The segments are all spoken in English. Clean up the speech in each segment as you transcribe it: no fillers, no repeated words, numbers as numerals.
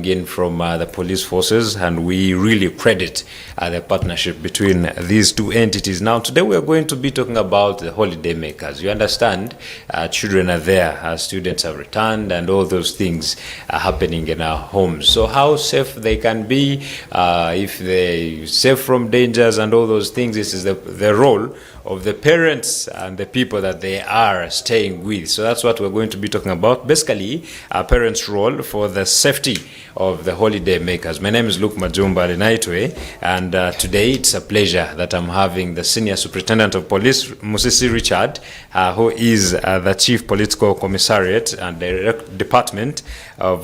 in from the police forces, and we really credit the partnership between these two entities. Now, today we are going to be talking about the holiday makers. You understand, children are there, students have returned, and all those things are happening in our homes. So how safe they can be, if they safe from dangers and all those things, this is the role of the parents and the people that they are staying with. So that's what we're going to be talking about. Basically, our parents' role for the safety of the holiday makers. My name is Luke Majumba, and today it's a pleasure that I'm having the Senior Superintendent of Police, Musisi Richard, who is the Chief Political Commissariat and Department of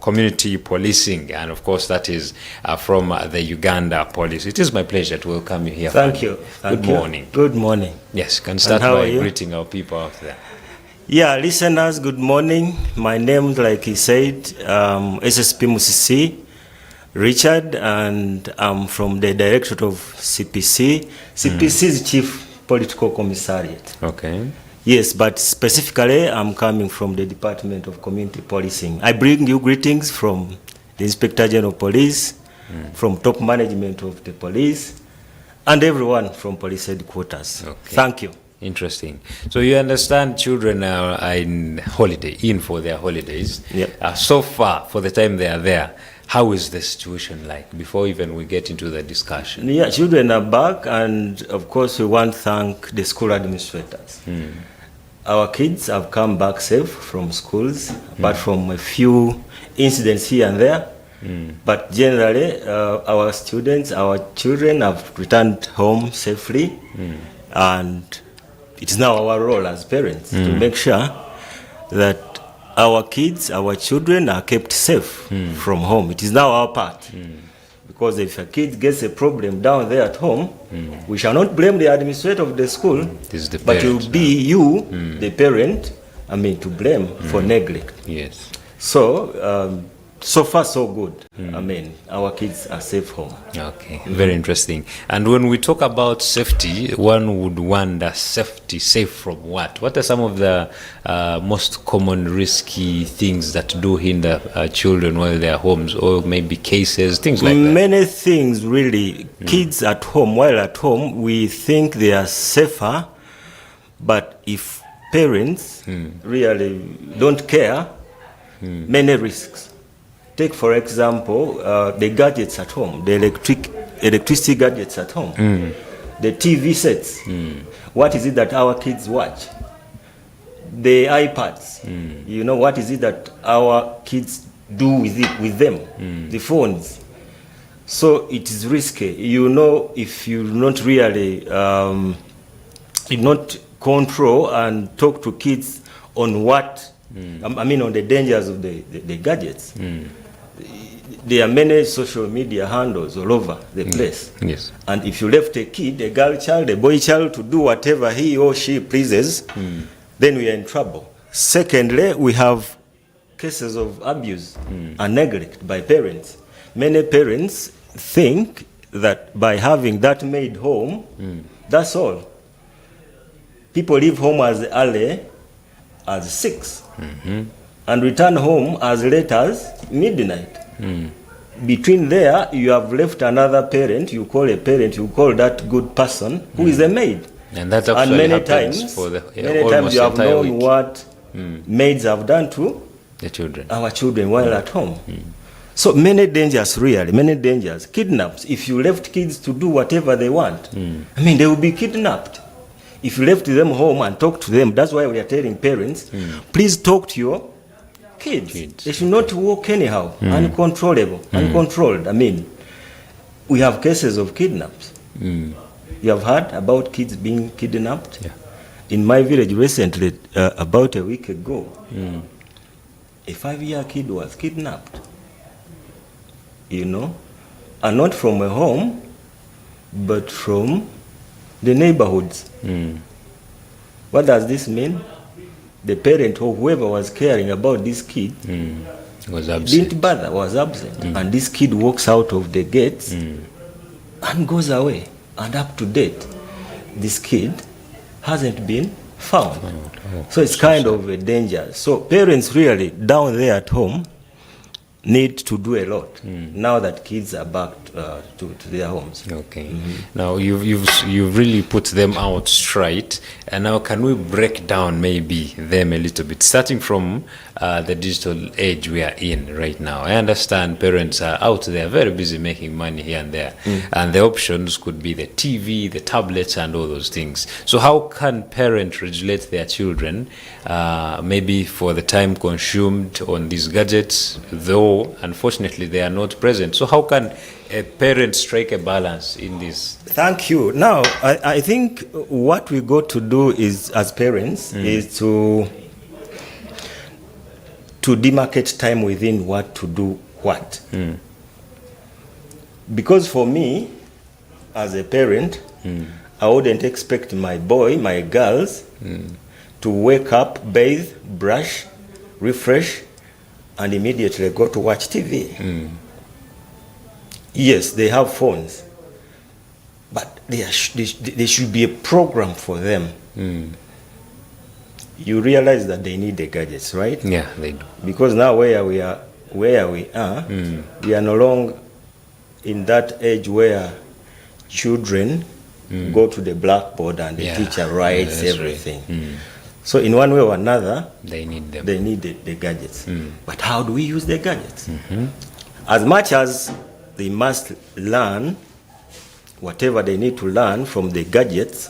Community Policing, and of course that is from the Uganda Police. It is my pleasure to welcome you here. Thank you. Good morning. Good morning. Yes, can start by greeting our people out there. Yeah, listeners, good morning. My name, like he said, SSP Musisi Richard, and I'm from the Directorate of CPC. CPC is Chief Political Commissariat. Okay. Yes, but specifically, I'm coming from the Department of Community Policing. I bring you greetings from the Inspector General of Police, from top management of the police, and everyone from police headquarters. Okay. Thank you. Interesting. So you understand children are in for their holidays. Yep. So far, for the time they are there, how is the situation like before even we get into the discussion? Yeah, children are back, and of course we want to thank the school administrators. Our kids have come back safe from schools, apart from a few incidents here and there. But generally, our students, our children have returned home safely, and it is now our role as parents to make sure that our kids, our children are kept safe from home. It is now our part. Because if a kid gets a problem down there at home, we shall not blame the administrator of the school, but it will be you, the parent, to blame for neglect. Yes. So, so far so good. Our kids are safe home. Okay, very interesting. And when we talk about safety, one would wonder safety safe from what? What are some of the most common risky things that do hinder children while they are homes, or maybe cases, things like that? Many things really. Kids at home, while at home, we think they are safer, but if parents really don't care, many risks. Take, for example, the gadgets at home, the electricity gadgets at home, the TV sets. What is it that our kids watch? The iPads. You know, what is it that our kids do with them? The phones. So it is risky. You know, if you not really not control and talk to kids on what, on the dangers of the gadgets. There are many social media handles all over the place. Yes. And if you left a kid, a girl child, a boy child, to do whatever he or she pleases, then we are in trouble. Secondly, we have cases of abuse and neglect by parents. Many parents think that by having that maid home, that's all. People leave home as early as 6 and return home as late as midnight. Between there, you have left another parent. You call a parent, you call that good person who is a maid. And that actually many happens times, for the many times you have known what maids have done to the children, our children, while at home. So many dangers, really, many dangers. Kidnaps. If you left kids to do whatever they want, they will be kidnapped. If you left them home and talk to them, that's why we are telling parents, please talk to your kids. They should not walk anyhow, uncontrolled. We have cases of kidnaps. You have heard about kids being kidnapped? Yeah. In my village recently, about a week ago, a 5-year kid was kidnapped. And not from a home, but from the neighborhoods. What does this mean? The parent or whoever was caring about this kid was absent. Didn't bother, was absent. And this kid walks out of the gates and goes away. And up to date, this kid hasn't been found. So it's kind of a danger. So parents really down there at home, need to do a lot now that kids are back to their homes. Okay. Now you've really put them out straight, and now can we break down maybe them a little bit, starting from the digital age we are in right now? I understand parents are out there very busy making money here and there, and the options could be the TV, the tablets, and all those things. So how can parents regulate their children, maybe for the time consumed on these gadgets, though unfortunately they are not present? So how can a parent strike a balance in this? Thank you. Now, I think what we got to do is, as parents, is to demarcate time within what to do what. Because for me, as a parent, I wouldn't expect my boy, my girls, to wake up, bathe, brush, refresh, and immediately go to watch TV. Yes, they have phones, but there should be a program for them. You realize that they need the gadgets, right? Yeah, they do. Because now where we are, we are no longer in that age where children go to the blackboard and the teacher writes everything. Right. So in one way or another, They need them. they need the gadgets. But how do we use the gadgets? As much as they must learn whatever they need to learn from the gadgets,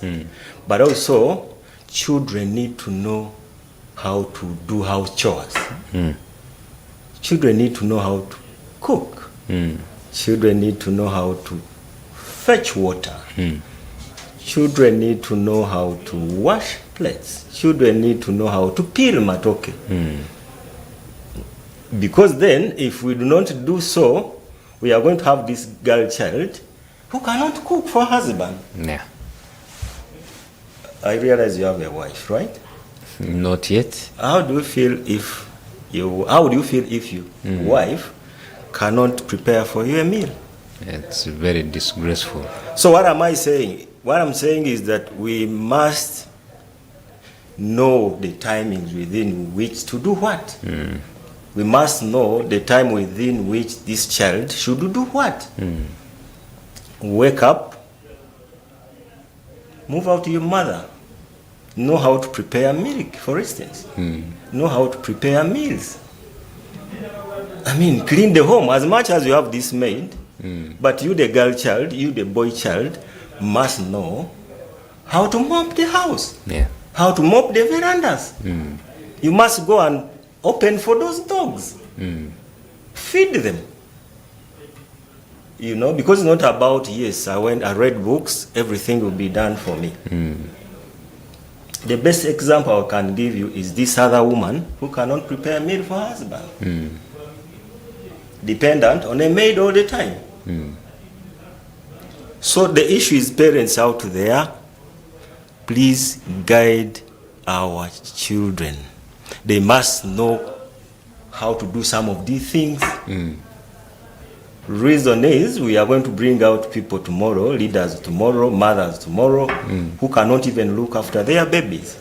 but also children need to know how to do house chores. Children need to know how to cook. Children need to know how to fetch water. Children need to know how to wash plates. Children need to know how to peel matoke. Because then, if we do not do so, we are going to have this girl child who cannot cook for her husband. Yeah. I realize you have a wife, right? Not yet. How do you feel if your wife cannot prepare for you a meal? It's very disgraceful. So what am I saying? What I'm saying is that we must know the timings within which to do what. We must know the time within which this child should do what. Wake up, move out to your mother. Know how to prepare milk, for instance. Know how to prepare meals. I mean, clean the home as much as you have this maid. But you, the girl child, you, the boy child, must know how to mop the house. Yeah. How to mop the verandas. You must go and open for those dogs. Feed them. You know, because it's not about, yes, I read books, everything will be done for me. The best example I can give you is this other woman who cannot prepare a meal for her husband. Dependent on a maid all the time. So the issue is, parents out there, please guide our children. They must know how to do some of these things. Reason is, we are going to bring out people tomorrow, leaders tomorrow, mothers tomorrow, who cannot even look after their babies.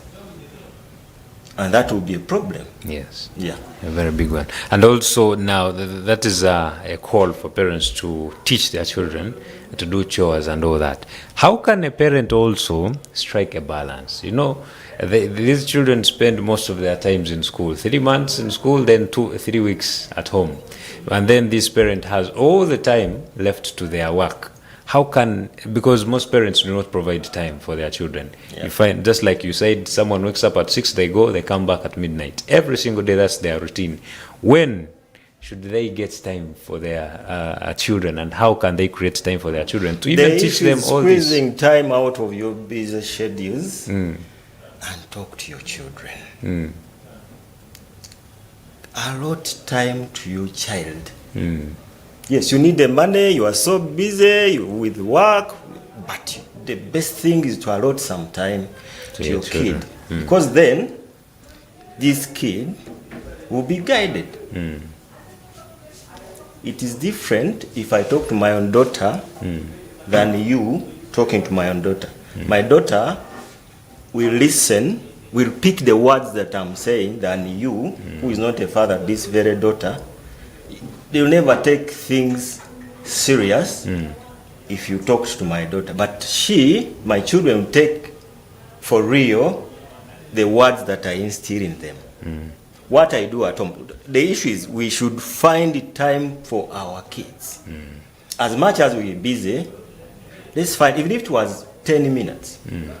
And that will be a problem. Yes. Yeah. A very big one. And also now, that is a call for parents to teach their children to do chores and all that. How can a parent also strike a balance? You know, these children spend most of their times in school. 3 months in school, then 3 weeks at home. And then this parent has all the time left to their work. How can, because most parents do not provide time for their children. Yeah. You find, just like you said, someone wakes up at 6, they go, they come back at midnight. Every single day, that's their routine. When should they get time for their children, and how can they create time for their children to even teach them all this? Squeezing time out of your busy schedules and talk to your children. Allot time to your child. Yes, you need the money, you are so busy with work, but the best thing is to allot some time to your kid. Because then, this kid will be guided. It is different if I talk to my own daughter than you talking to my own daughter. My daughter will listen, will pick the words that I'm saying than you, who is not a father, this very daughter. they'll never take things serious if you talk to my daughter. But my children will take for real the words that I instill in them. What I do at home. The issue is we should find time for our kids. As much as we're busy, let's find, even if it was 10 minutes,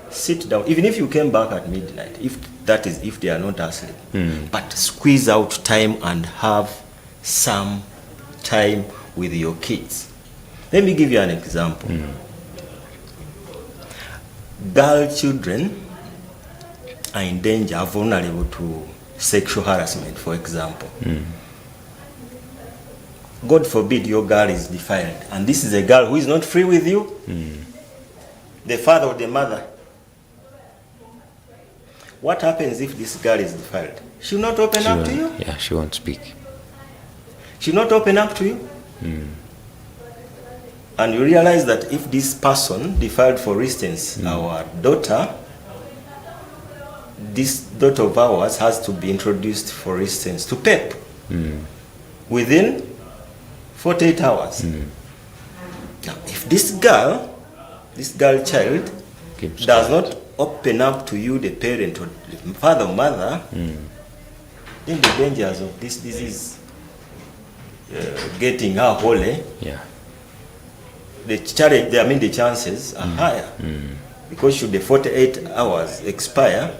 sit down, even if you came back at midnight, if they are not asleep, but squeeze out time and have some time with your kids. Let me give you an example. Girl children are in danger, are vulnerable to sexual harassment, for example. God forbid your girl is defiled, and this is a girl who is not free with you. The father or the mother. What happens if this girl is defiled? She'll not open up to you? Yeah, she won't speak. She'll not open up to you? And you realize that if this person defiled, for instance, our daughter, this daughter of ours has to be introduced, for instance, to PEP within 48 hours. Now, if this girl child does not open up to you, the parent or the father or mother, then the dangers of this disease getting her holy, the chances are higher. Because should the 48 hours expire,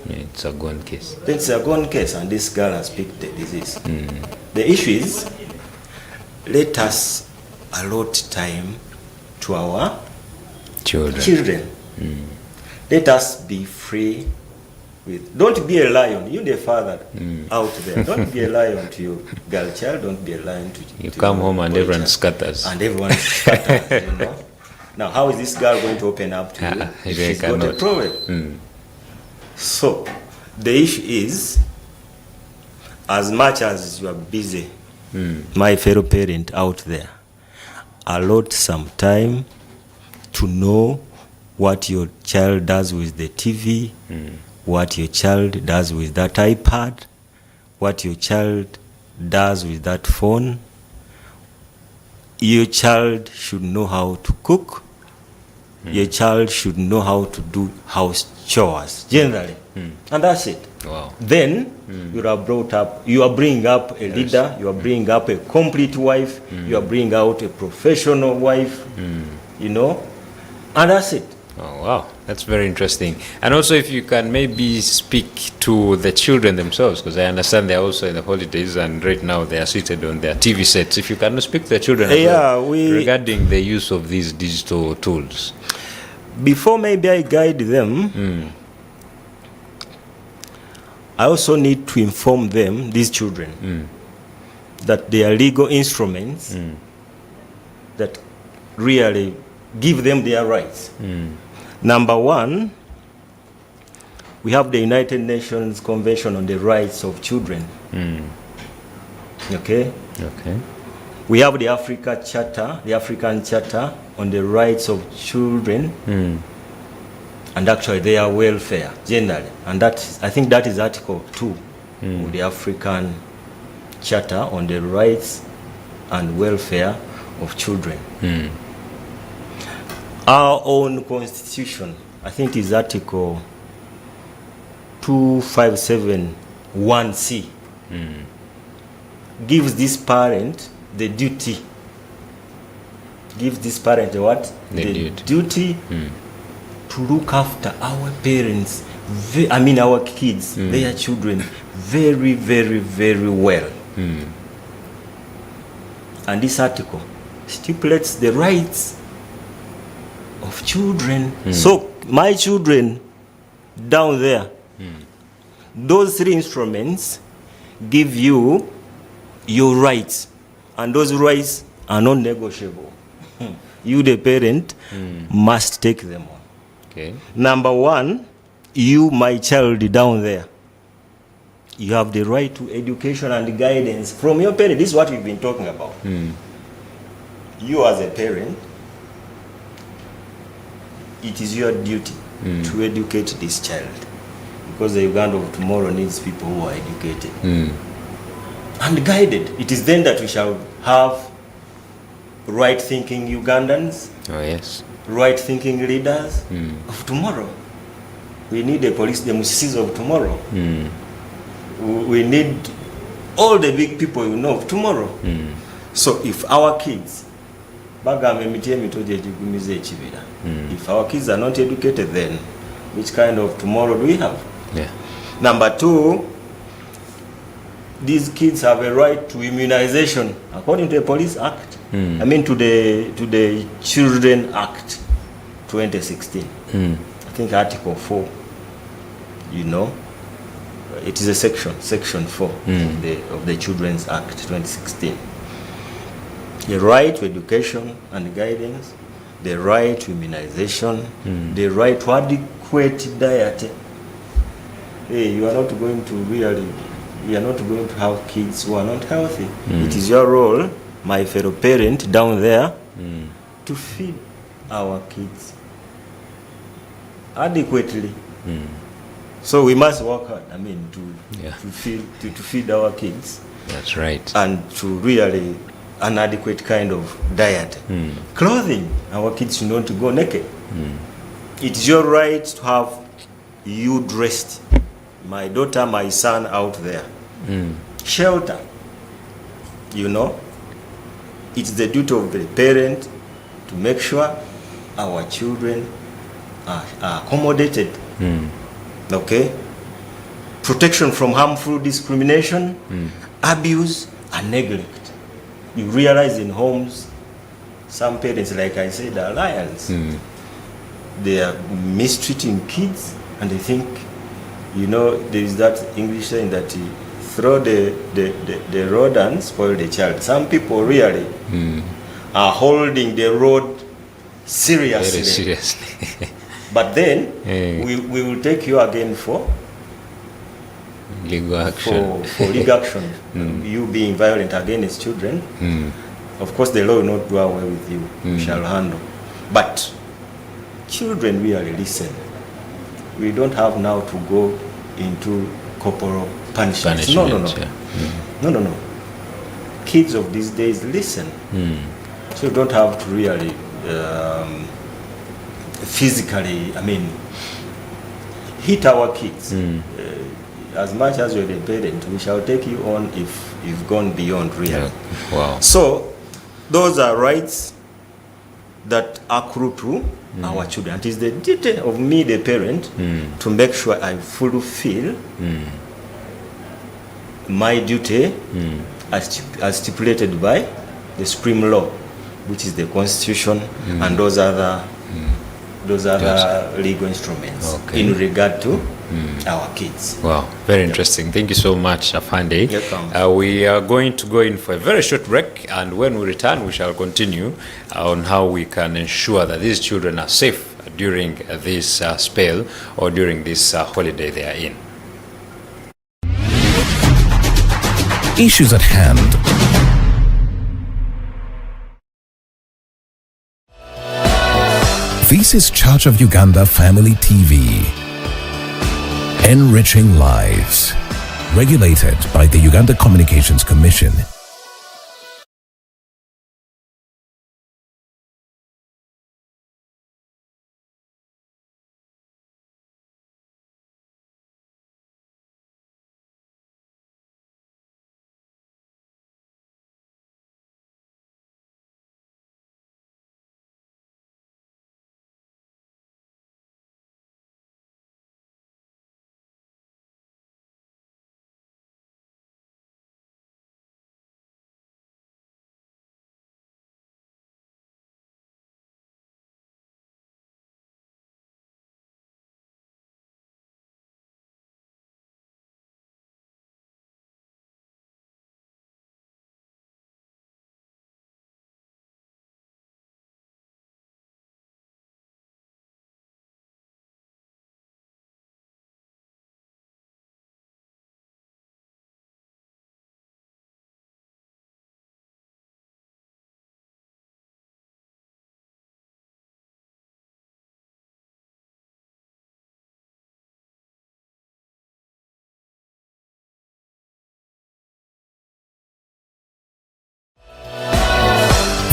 it's a gone case. Then it's a gone case, and this girl has picked the disease. The issue is, let us allot time to our children. Let us be free with. Don't be a lion. You, the father out there, don't be a lion to your girl child. Don't be a lion to you. Come home and everyone scatters. And everyone scatters. Now, how is this girl going to open up to you? She's got a problem. So, the issue is, as much as you are busy, my fellow parent out there, allot some time to know what your child does with the TV, what your child does with that iPad, what your child does with that phone. Your child should know how to cook. Your child should know how to do house chores, generally. And that's it. Wow. Then you are bringing up a leader, you are bringing up a complete wife, you are bringing out a professional wife, and that's it. Oh, wow. That's very interesting. And also, if you can maybe speak to the children themselves, because I understand they're also in the holidays and right now they are seated on their TV sets. If you can speak to the children regarding the use of these digital tools. Before maybe I guide them, I also need to inform them, these children, that they are legal instruments that really give them their rights. Number one, we have the United Nations Convention on the Rights of Children. Okay. We have the African Charter on the Rights of Children, and actually their welfare generally. And I think that is Article 2 of the African Charter on the Rights and Welfare of Children. Our own constitution, I think, is Article 2571C, gives this parent the duty. Gives this parent what? The duty to look after our parents, our kids, their children, very, very, very well. And this article stipulates the rights of children. So my children down there, those three instruments give you your rights, and those rights are not negotiable. You, the parent, must take them on. Okay. Number one, you, my child down there, you have the right to education and guidance from your parent. This is what we've been talking about. You as a parent, it is your duty to educate this child, because the Uganda of tomorrow needs people who are educated. and guided. It is then that we shall have right-thinking Ugandans, Oh, yes. right-thinking leaders of tomorrow. We need the police, the Musisis of tomorrow. We need all the big people you know of tomorrow. So if our kids, if our kids are not educated, then which kind of tomorrow do we have? Yeah. Number two, these kids have a right to immunization according to the Police Act. I mean to the Children Act 2016. I think Article 4. You know, it is a section 4 of the Children's Act 2016. The right to education and guidance, the right to immunization, the right to adequate diet. Hey, you are not going to have kids who are not healthy. It is your role, my fellow parent down there, to feed our kids adequately. So we must work hard, I mean, to feed our kids. That's right. And to really an adequate kind of diet. Clothing, our kids should not go naked. It's your right to have you dressed, my daughter, my son out there. Shelter, you know, it's the duty of the parent to make sure our children are accommodated. Okay? Protection from harmful discrimination, abuse, and neglect. You realize in homes, some parents, like I said, are liars. They are mistreating kids, and they think, you know, there is that English saying that you throw the rod and spoil the child. Some people really are holding the rod seriously. Very seriously. But then we will take you again for legal action. For legal action. You being violent against children. Of course, the law will not do away with you. We shall handle. But children really listen. We don't have now to go into corporal punishments. No. No. Kids of these days listen. So you don't have to really physically, I mean, hit our kids. As much as you're the parent, we shall take you on if you've gone beyond really. Yeah. Wow. So those are rights that accrue to our children. It is the duty of me, the parent, to make sure I fulfill my duty as stipulated by the supreme law, which is the Constitution and those other legal instruments in regard to our kids. Wow, very interesting. Thank you so much, Afande. Welcome. We are going to go in for a very short break, and when we return, we shall continue on how we can ensure that these children are safe during this spell or during this holiday they are in. Issues at hand. This is Church of Uganda Family TV. Enriching lives. Regulated by the Uganda Communications Commission.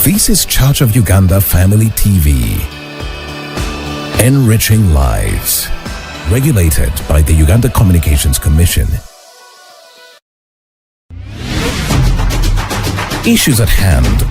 This is Church of Uganda Family TV. Enriching lives. Regulated by the Uganda Communications Commission. Issues at hand.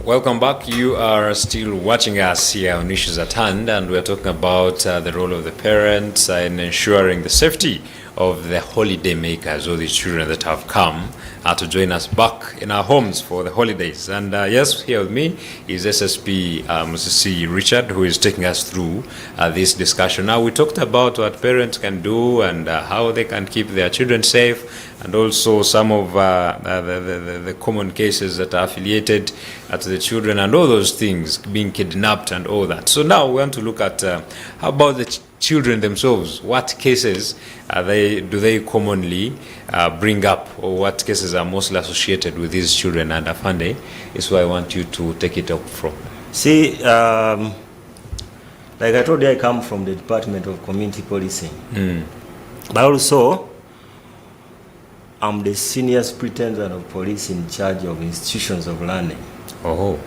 Welcome back. You are still watching us here on Issues at Hand, and we're talking about the role of the parents in ensuring the safety of the holiday makers, or the children that have come to join us back in our homes for the holidays. And yes, here with me is SSP Musisi Richard, who is taking us through this discussion. Now, we talked about what parents can do and how they can keep their children safe, and also some of the common cases that are affiliated to the children and all those things, being kidnapped and all that. So now we want to look at how about the children themselves. What cases do they commonly bring up, or what cases are mostly associated with these children? And Afande is where I want you to take it up from. See, like I told you, I come from the Department of Community Policing. But also, I'm the senior superintendent of police in charge of institutions of learning. Oh.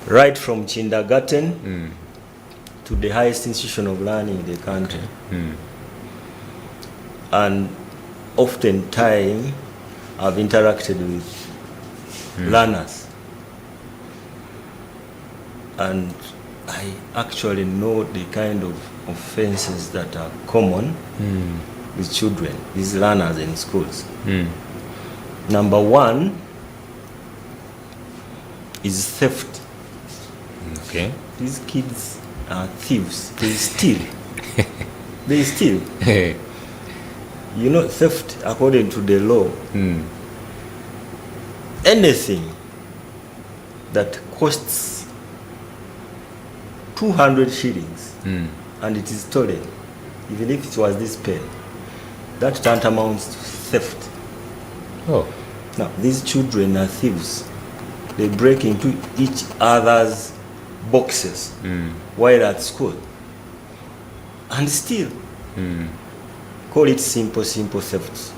Right from kindergarten to the highest institution of learning in the country. And oftentimes I've interacted with learners. And I actually know the kind of offenses that are common with children, these learners in schools. Number one is theft. Okay. These kids are thieves. They steal. They steal. You know, theft, according to the law, anything that costs 200 shillings and it is stolen, even if it was this pen, that tantamounts to theft. Oh. Now, these children are thieves. They break into each other's boxes while at school and steal. Call it simple theft.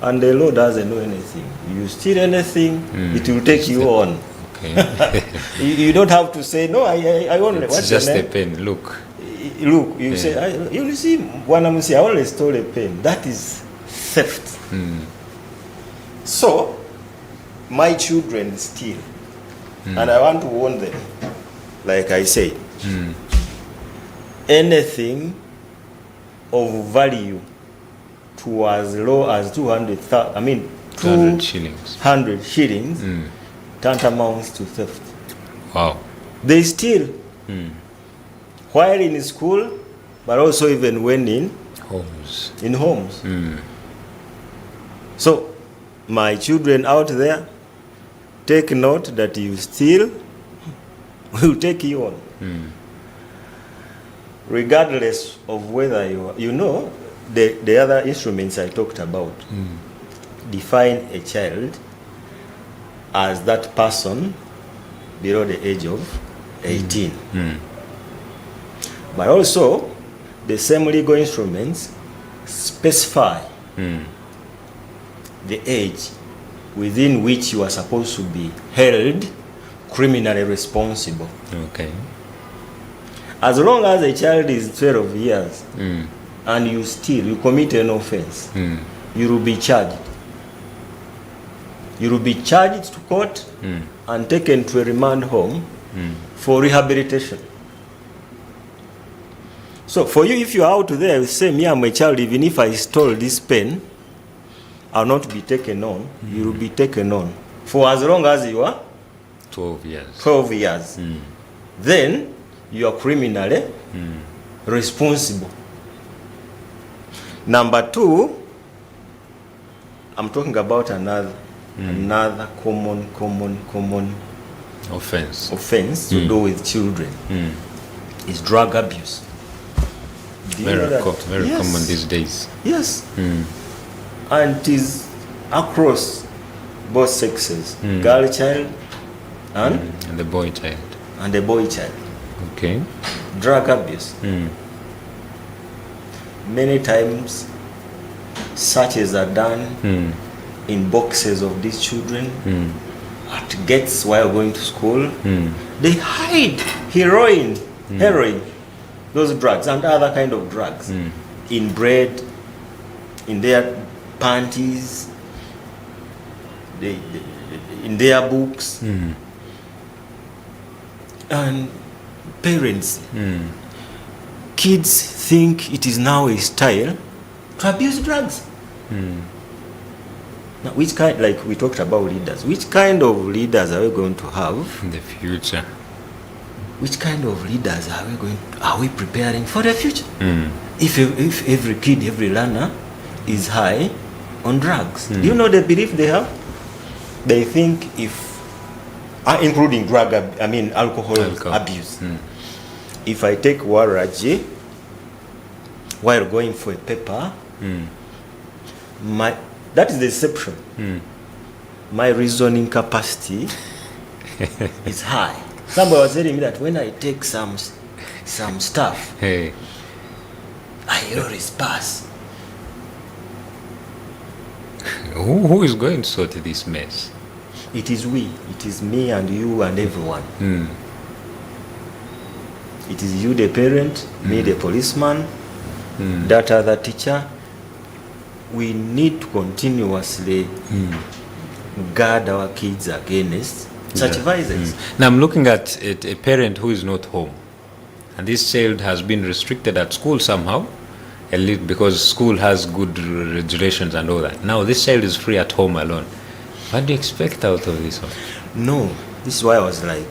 And the law doesn't know anything. You steal anything, it will take you on. Okay. You don't have to say, no, I only... It's just a pen, look. Look, you say, you see, when I'm saying, I only stole a pen. That is theft. So, my children steal. And I want to warn them, like I said, anything of value to as low as 200 shillings, tantamounts to theft. Wow. They steal while in school, but also even when in homes. So, my children out there, take note that you steal, will take you on. Regardless of whether you know, the other instruments I talked about define a child as that person below the age of 18. But also, the same legal instruments specify the age within which you are supposed to be held criminally responsible. Okay. As long as a child is 12 years and you steal, you commit an offense, you will be charged. You will be charged to court and taken to a remand home for rehabilitation. So for you, if you are out there, you say, me, I'm a child, even if I stole this pen, I'll not be taken on. You will be taken on for as long as you are 12 years. 12 years. Then you are criminally responsible. Number two, I'm talking about another common offense to do with children is drug abuse. Very common these days. Yes. And it is across both sexes, girl child and the boy child. And the boy child. Okay. Drug abuse. Many times searches are done in boxes of these children at gates while going to school. They hide heroin, those drugs and other kind of drugs in bread, in their panties, in their books. And parents, kids think it is now a style to abuse drugs. Now, which kind, like we talked about leaders, which kind of leaders are we going to have In the future. which kind of leaders are we preparing for the future? If every kid, every learner is high on drugs, do you know the belief they have? They think including alcohol abuse. If I take waraji while going for a paper, that is the deception. My reasoning capacity is high. Somebody was telling me that when I take some stuff, Hey. I always pass. Who is going to sort this mess? It is we. It is me and you and everyone. It is you, the parent, me, the policeman, that other teacher. We need to continuously guard our kids against such vices. Now I'm looking at a parent who is not home, and this child has been restricted at school somehow, because school has good regulations and all that. Now this child is free at home alone. What do you expect out of this one? No, this is why I was like,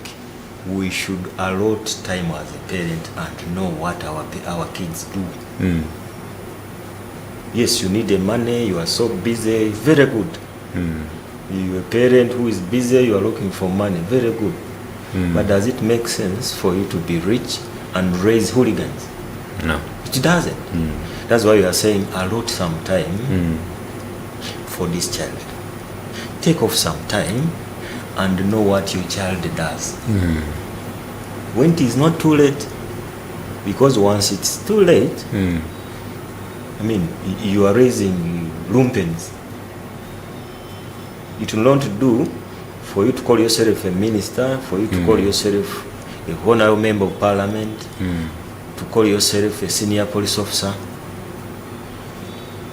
we should allot time as a parent and know what our kids do. Yes, you need the money, you are so busy, very good. You're a parent who is busy, you are looking for money, very good. But does it make sense for you to be rich and raise hooligans? No. It doesn't. That's why you are saying allot some time for this child. Take off some time and know what your child does. When it is not too late, because once it's too late, you are raising lumpens. It will not do for you to call yourself a minister, for you to call yourself a honorable member of parliament, to call yourself a senior police officer.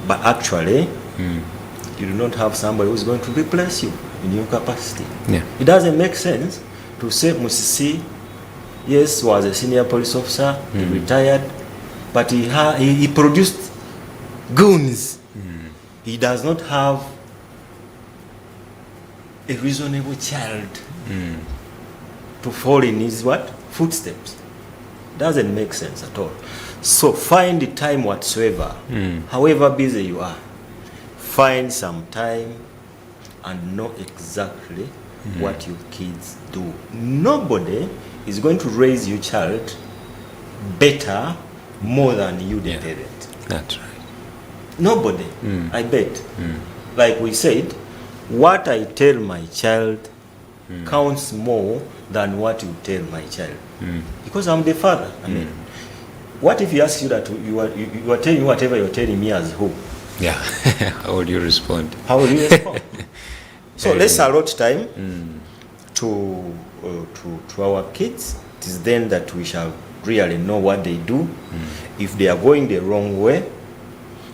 But actually, you do not have somebody who is going to replace you in your capacity. Yeah. It doesn't make sense to say Musisi, yes, was a senior police officer, he retired, but he produced goons. He does not have a reasonable child to follow in his footsteps. Doesn't make sense at all. So find the time whatsoever, however busy you are, find some time and know exactly what your kids do. Nobody is going to raise your child better more than you, the parent. That's right. Nobody, I bet. Like we said, what I tell my child counts more than what you tell my child. Because I'm the father. What if he asks you that you are telling me whatever you're telling me as who? Yeah. How would you respond? How will you respond? So let's allot time to our kids. It is then that we shall really know what they do. If they are going the wrong way,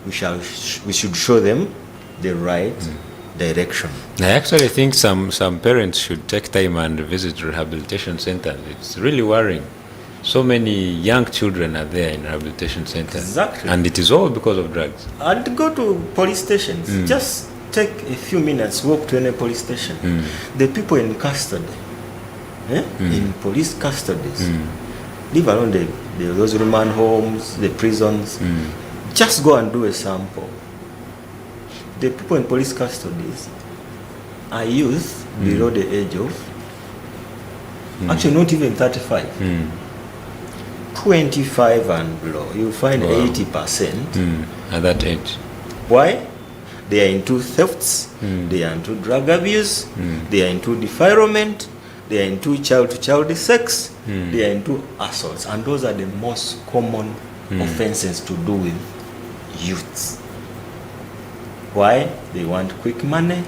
we should show them the right direction. I actually think some parents should take time and visit rehabilitation centers. It's really worrying. So many young children are there in rehabilitation centers. Exactly. And it is all because of drugs. And go to police stations. Just take a few minutes, walk to any police station. The people in custody, in police custodies, leave alone those remand homes, the prisons, just go and do a sample. The people in police custodies are youth below the age of, actually not even 35. 25 and below, you find 80% at that age. Why? They are into thefts, they are into drug abuse, they are into defilement, they are into child-to-child sex, they are into assaults, and those are the most common offenses to do with youths. Why? They want quick money.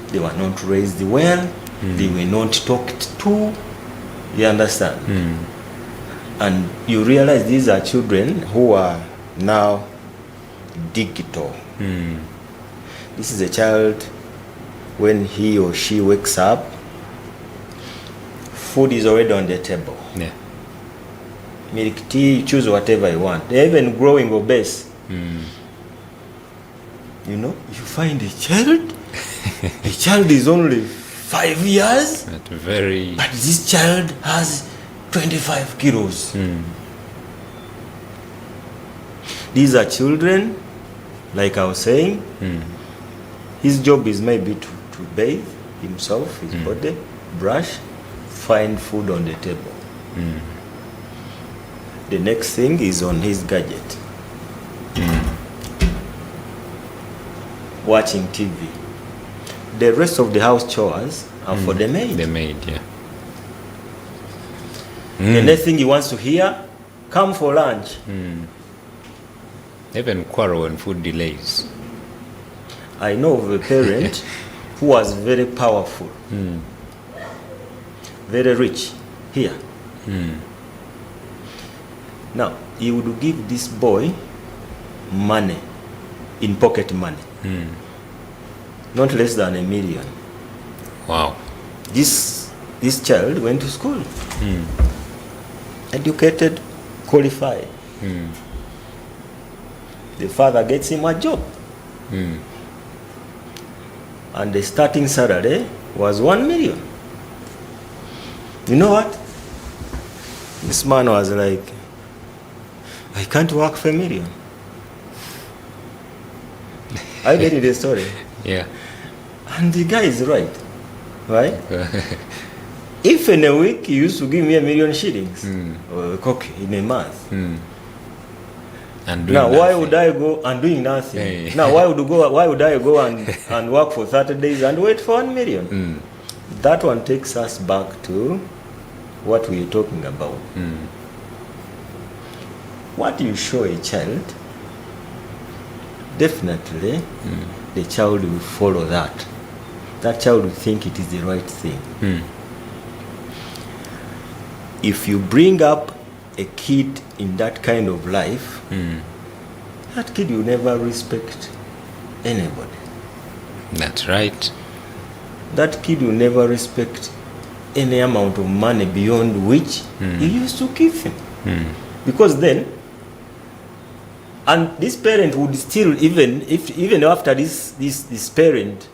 They were not raised well. They were not talked to. You understand? And you realize these are children who are now digital. This is a child, when he or she wakes up, food is already on the table. Yeah. Milk tea, you choose whatever you want. They're even growing obese. You know, you find a child, the child is only 5 years, But very. but this child has 25 kilos. These are children, like I was saying, his job is maybe to bathe himself, his body, brush, find food on the table. The next thing is on his gadget. Watching TV. The rest of the house chores are for the maid. The maid, yeah. The next thing he wants to hear, come for lunch. Even quarrel when food delays. I know of a parent who was very powerful, very rich here. Now, he would give this boy money, in pocket money, not less than $1 million. Wow. This child went to school, educated, qualified. The father gets him a job. And the starting salary was $1 million. You know what? This man was like, I can't work for $1 million. I get the story. Yeah. And the guy is right. Right? If in a week he used to give me $1 million shillings, okay, in a month. And doing Now, why nothing. would I go and doing nothing? Hey. Now, why would I go and work for 30 days and wait for $1 million? That one takes us back to what we are talking about. What you show a child, definitely the child will follow that. That child will think it is the right thing. If you bring up a kid in that kind of life, that kid will never respect anybody. That's right. That kid will never respect any amount of money beyond which you used to give him. Because then, and this parent would still, even after this parent,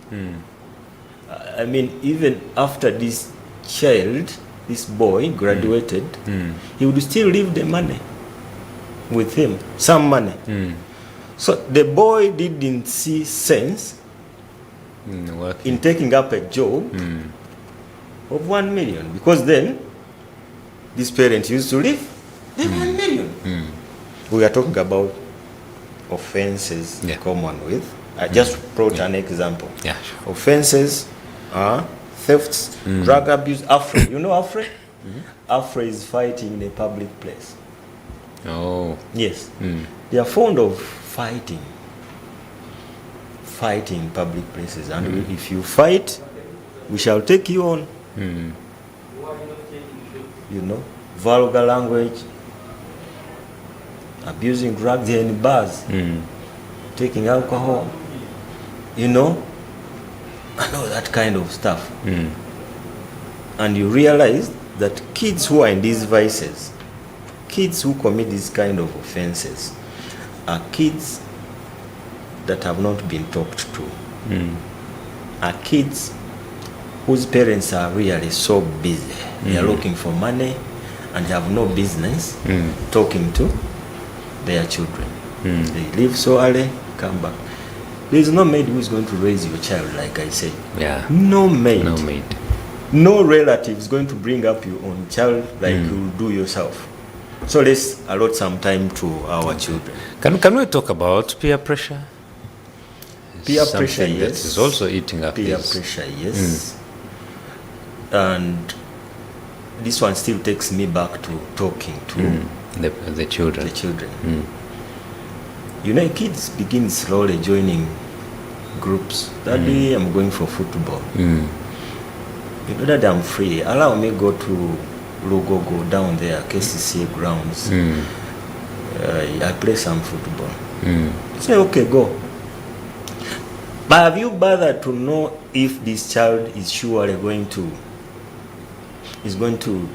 I mean, even after this child, this boy graduated, he would still leave the money with him, some money. So the boy didn't see sense in taking up a job of $1 million, because then this parent used to leave the $1 million. We are talking about offenses common with. I just brought an example. Yeah, sure. Offenses are thefts, drug abuse, Afro. You know Afro? Afro is fighting in a public place. Oh. Yes. They are fond of fighting in public places. And if you fight, we shall take you on. You know, vulgar language, abusing drugs in bars, taking alcohol, you know, and all that kind of stuff. And you realize that kids who are in these vices, kids who commit these kind of offenses, are kids that have not been talked to, are kids whose parents are really so busy. They are looking for money and have no business talking to their children. They leave so early, come back. There is no maid who is going to raise your child, like I said. Yeah. No maid. No maid. No relative is going to bring up your own child like you will do yourself. So let's allot some time to our children. Can we talk about peer pressure? Peer Something pressure, that yes. is also eating up Peer his- pressure, yes. And this one still takes me back to talking to the children. the children. You know, kids begin slowly joining groups. Daddy, I'm going for football. You know that I'm free. Allow me go to Lugogo down there, KCCA grounds. I play some football. Say, okay, go. But have you bothered to know if this child is surely going to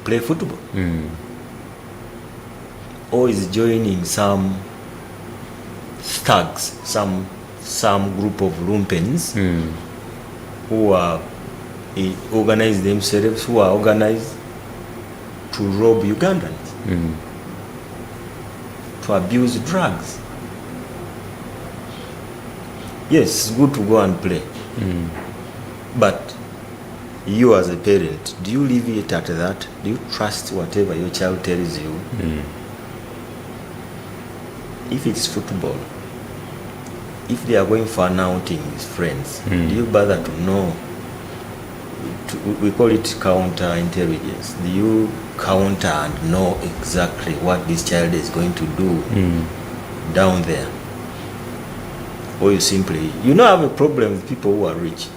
play football? Or is joining some thugs, some group of lumpens who are organize themselves, who are organized to rob Ugandans, to abuse drugs. Yes, it's good to go and play. But you as a parent, do you leave it at that? Do you trust whatever your child tells you? If it's football, if they are going for an outing with friends, do you bother to know? We call it counter-intelligence. Do you counter and know exactly what this child is going to do down there? Or you simply, you don't have a problem with people who are rich.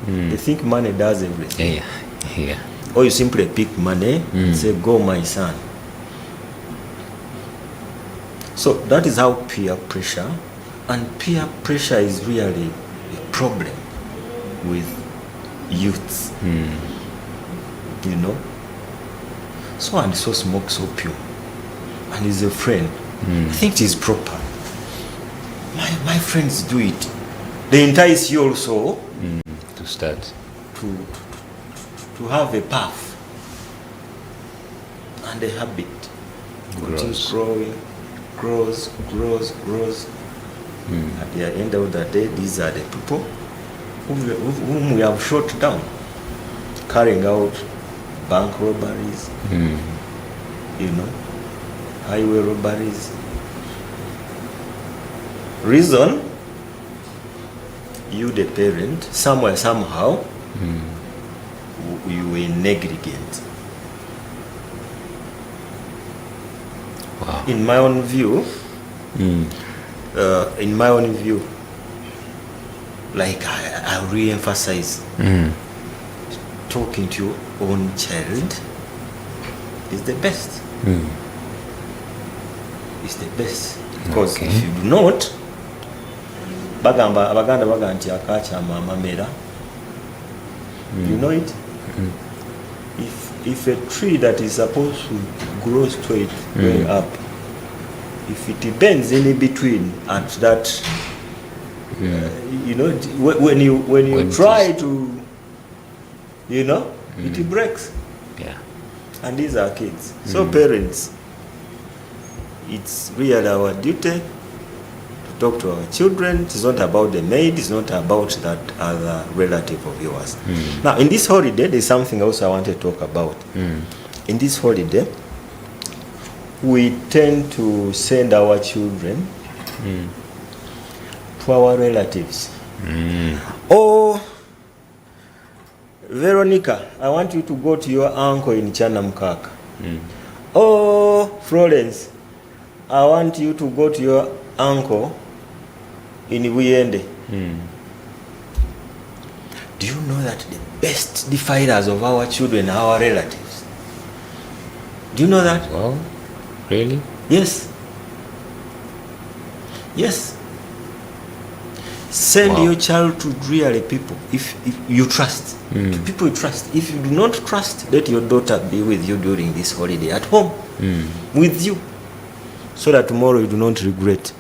They think money does everything. Yeah. Or you simply pick money and say, go my son. So that is how peer pressure, and peer pressure is really a problem with youths. You know? So and so smokes opium and is a friend. I think it is proper. My friends do it. They entice you also To start. to have a path and a habit. Continues growing, grows. At the end of the day, these are the people whom we have shot down, carrying out bank robberies, you know, highway robberies. Reason, you the parent, somewhere, somehow, you were negligent. Wow. In my own view, like I re-emphasize, talking to your own child is the best. It's the best. Because if you do not, abaganda baga nti akakyama amamera, you know it? If a tree that is supposed to grow straight way up, if it bends in between at that, you know, when you try to, you know, it breaks. Yeah. And these are kids. So parents, it's really our duty to talk to our children. It's not about the maid, it's not about that other relative of yours. Now, in this holiday, there's something else I want to talk about. In this holiday, we tend to send our children to our relatives. Oh, Veronica, I want you to go to your uncle in Chanamkaka. Oh, Florence, I want you to go to your uncle in Buyende. Do you know that the best defilers of our children are our relatives? Do you know that? Well, really? Yes. Yes. Send your child to really people if you trust. To people you trust. If you do not trust, let your daughter be with you during this holiday at home. With you. So that tomorrow you do not regret.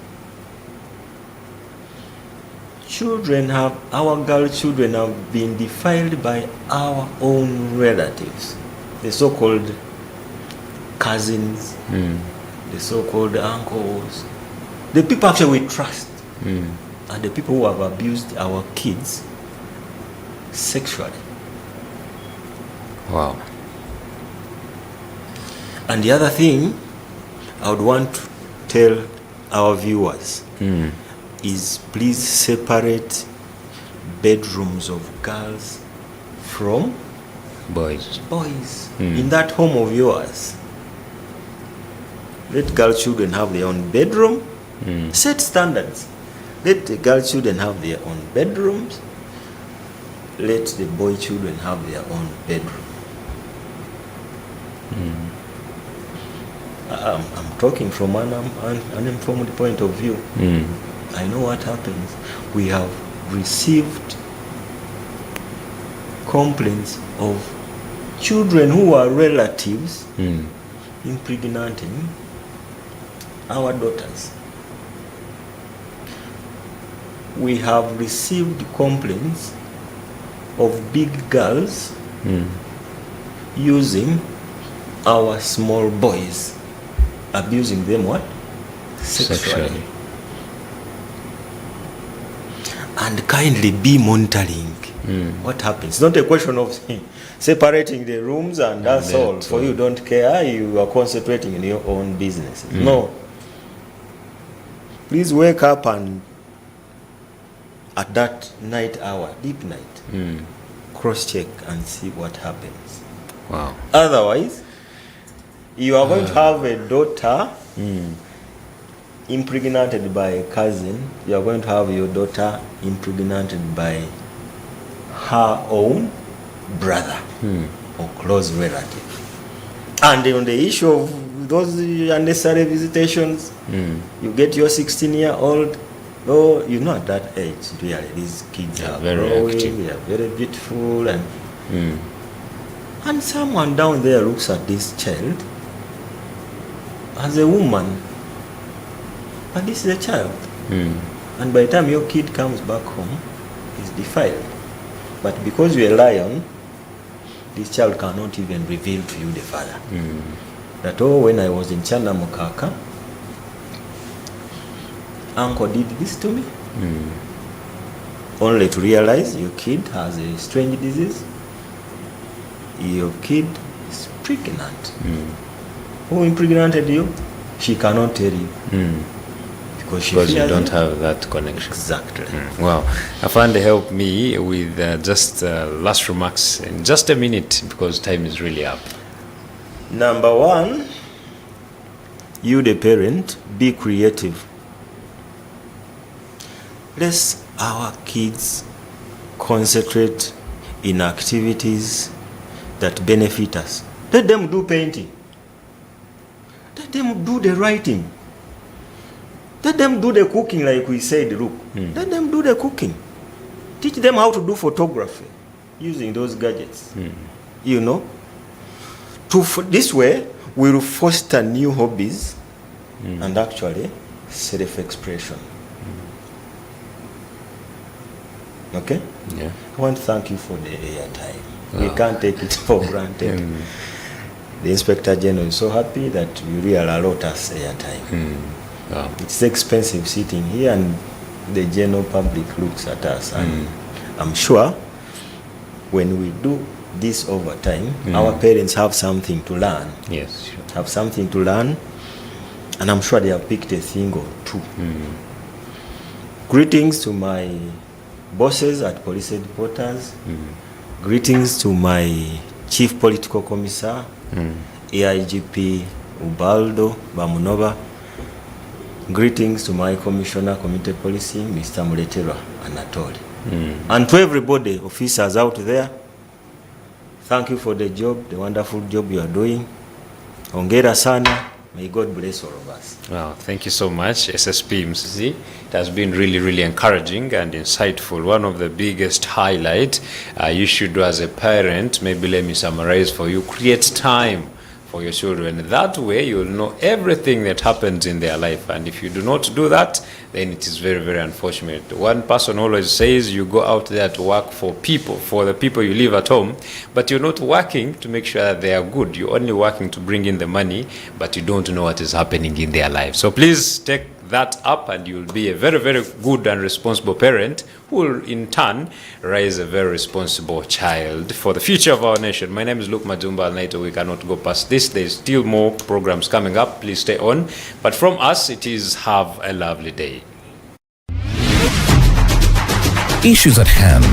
Our girl children have been defiled by our own relatives. The so-called cousins, the so-called uncles. The people actually we trust. And the people who have abused our kids sexually. Wow. And the other thing I would want to tell our viewers is please separate bedrooms of girls from Boys. in that home of yours. Let girl children have their own bedroom. Set standards. Let the girl children have their own bedrooms. Let the boy children have their own bedroom. I'm talking from an informed point of view. I know what happens. We have received complaints of children who are relatives impregnating our daughters. We have received complaints of big girls using our small boys, abusing them what? Sexually. And kindly be monitoring what happens. It's not a question of separating the rooms and that's all. For you don't care, you are concentrating in your own business. No. Please wake up and at that night hour, deep night, cross-check and see what happens. Wow. Otherwise, you are going to have a daughter impregnated by a cousin. You are going to have your daughter impregnated by her own brother or close relative. And on the issue of those unnecessary visitations, you get your 16-year-old. Oh, you know, at that age, really, these kids are very growing, active. they are very beautiful, and someone down there looks at this child as a woman, but this is a child. And by the time your kid comes back home, he's defiled. But because you're a lion, this child cannot even reveal to you the father. That, oh, when I was in Chana Mukaka, uncle did this to me. Only to realize your kid has a strange disease. Your kid is pregnant. Who impregnated you? She cannot tell you. Because you don't have that connection. Exactly. Wow. Afande, help me with just last remarks in just a minute because time is really up. Number one, you the parent, be creative. Let our kids concentrate in activities that benefit us. Let them do painting. Let them do the writing. Let them do the cooking like we said, Luke. Let them do the cooking. Teach them how to do photography using those gadgets. You know? This way, we will foster new hobbies and actually self-expression. Okay? Yeah. I want to thank you for the airtime. We can't take it for granted. The Inspector General is so happy that you really allot us airtime. Wow. It's expensive sitting here and the general public looks at us. And I'm sure when we do this over time, our parents have something to learn. Yes, sure. Have something to learn. And I'm sure they have picked a thing or two. Greetings to my bosses at police headquarters. Greetings to my chief political commissar, AIGP Ubaldo Bamunova. Greetings to my commissioner, community policing, Mr. Muletera Anatoli. And to everybody, officers out there, thank you for the job, the wonderful job you are doing. Hongera sana. May God bless all of us. Wow, thank you so much, SSP Musisi. It has been really, really encouraging and insightful. One of the biggest highlights you should do as a parent, maybe let me summarize for you, create time for your children. That way you'll know everything that happens in their life. And if you do not do that, then it is very, very unfortunate. One person always says you go out there to work for people, for the people you live at home, but you're not working to make sure that they are good. You're only working to bring in the money, but you don't know what is happening in their life. So please take that up and you'll be a very, very good and responsible parent who will in turn raise a very responsible child for the future of our nation. My name is Luke Majumba. Later we cannot go past this. There's still more programs coming up. Please stay on. But from us, it is have a lovely day. Issues at hand.